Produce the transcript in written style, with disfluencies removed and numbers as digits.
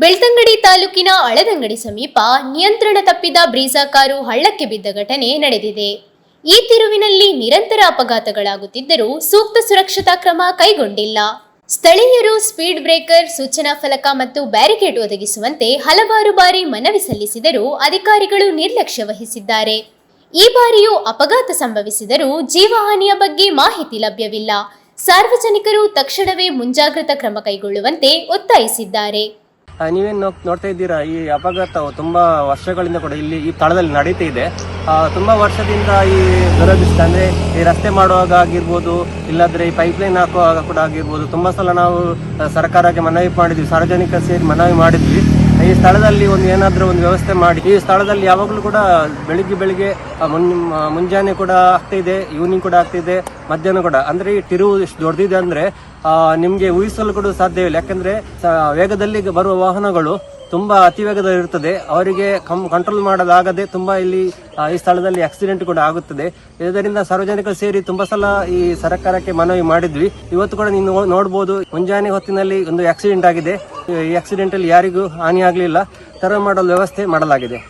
ಬೆಳ್ತಂಗಡಿ ತಾಲೂಕಿನ ಅಳದಂಗಡಿ ಸಮೀಪ ನಿಯಂತ್ರಣ ತಪ್ಪಿದ ಬ್ರೀಜಾ ಕಾರು ಹಳ್ಳಕ್ಕೆ ಬಿದ್ದ ಘಟನೆ ನಡೆದಿದೆ. ಈ ತಿರುವಿನಲ್ಲಿ ನಿರಂತರ ಅಪಘಾತಗಳಾಗುತ್ತಿದ್ದರೂ ಸೂಕ್ತ ಸುರಕ್ಷತಾ ಕ್ರಮ ಕೈಗೊಂಡಿಲ್ಲ. ಸ್ಥಳೀಯರು ಸ್ಪೀಡ್ ಬ್ರೇಕರ್, ಸೂಚನಾ ಫಲಕ ಮತ್ತು ಬ್ಯಾರಿಕೇಡ್ ಒದಗಿಸುವಂತೆ ಹಲವಾರು ಬಾರಿ ಮನವಿ ಸಲ್ಲಿಸಿದರೂ ಅಧಿಕಾರಿಗಳು ನಿರ್ಲಕ್ಷ್ಯ ವಹಿಸಿದ್ದಾರೆ. ಈ ಬಾರಿಯೂ ಅಪಘಾತ ಸಂಭವಿಸಿದರೂ ಜೀವಹಾನಿಯ ಬಗ್ಗೆ ಮಾಹಿತಿ ಲಭ್ಯವಿಲ್ಲ. ಸಾರ್ವಜನಿಕರು ತಕ್ಷಣವೇ ಮುಂಜಾಗ್ರತಾ ಕ್ರಮ ಕೈಗೊಳ್ಳುವಂತೆ ಒತ್ತಾಯಿಸಿದ್ದಾರೆ. ನೀವೇನು ನೋಡ್ತಾ ಇದ್ದೀರಾ, ಈ ಅಪಘಾತವು ತುಂಬಾ ವರ್ಷಗಳಿಂದ ಕೂಡ ಇಲ್ಲಿ ಈ ಸ್ಥಳದಲ್ಲಿ ನಡೀತಾ ಇದೆ. ತುಂಬಾ ವರ್ಷದಿಂದ ಈ ದುರದೃಷ್ಟ ಅಂದ್ರೆ ಈ ರಸ್ತೆ ಮಾಡುವಾಗ ಆಗಿರ್ಬೋದು, ಇಲ್ಲಾದ್ರೆ ಈ ಪೈಪ್ಲೈನ್ ಹಾಕುವಾಗ ಕೂಡ ಆಗಿರ್ಬೋದು, ತುಂಬಾ ಸಲ ನಾವು ಸರ್ಕಾರಕ್ಕೆ ಮನವಿ ಮಾಡಿದ್ವಿ, ಸಾರ್ವಜನಿಕ ಸೇರಿ ಮನವಿ ಮಾಡಿದ್ವಿ. ಈ ಸ್ಥಳದಲ್ಲಿ ಏನಾದ್ರೂ ಒಂದು ವ್ಯವಸ್ಥೆ ಮಾಡಿ. ಈ ಸ್ಥಳದಲ್ಲಿ ಯಾವಾಗಲೂ ಕೂಡ ಬೆಳಿಗ್ಗೆ ಮುಂಜಾನೆ ಕೂಡ ಆಗ್ತಾ ಇದೆ, ಈವ್ನಿಂಗ್ ಕೂಡ ಆಗ್ತಿದೆ, ಮಧ್ಯಾಹ್ನ ಕೂಡ. ಅಂದ್ರೆ ಈ ತಿರುವು ಎಷ್ಟು ದೊಡ್ಡದಿದೆ ಅಂದ್ರೆ ನಿಮ್ಗೆ ಊಹಿಸಲು ಕೂಡ ಸಾಧ್ಯವಿಲ್ಲ. ಯಾಕಂದ್ರೆ ವೇಗದಲ್ಲಿ ಬರುವ ವಾಹನಗಳು ತುಂಬಾ ಅತಿ ವೇಗದಲ್ಲಿ ಇರುತ್ತದೆ. ಅವರಿಗೆ ಕಂಟ್ರೋಲ್ ಮಾಡೋದಾಗದೆ ತುಂಬಾ ಈ ಸ್ಥಳದಲ್ಲಿ ಆಕ್ಸಿಡೆಂಟ್ ಕೂಡ ಆಗುತ್ತದೆ. ಇದರಿಂದ ಸಾರ್ವಜನಿಕರು ಸೇರಿ ತುಂಬಾ ಸಲ ಈ ಸರ್ಕಾರಕ್ಕೆ ಮನವಿ ಮಾಡಿದ್ವಿ. ಇವತ್ತು ಕೂಡ ನೀವು ನೋಡಬಹುದು, ಮುಂಜಾನೆ ಹೊತ್ತಿನಲ್ಲಿ ಒಂದು ಆಕ್ಸಿಡೆಂಟ್ ಆಗಿದೆ. ಈ ಆಕ್ಸಿಡೆಂಟ್ ಅಲ್ಲಿ ಯಾರಿಗೂ ಹಾನಿ ಆಗಲಿಲ್ಲ. ತರ ಮಾಡಲು ವ್ಯವಸ್ಥೆ ಮಾಡಲಾಗಿದೆ.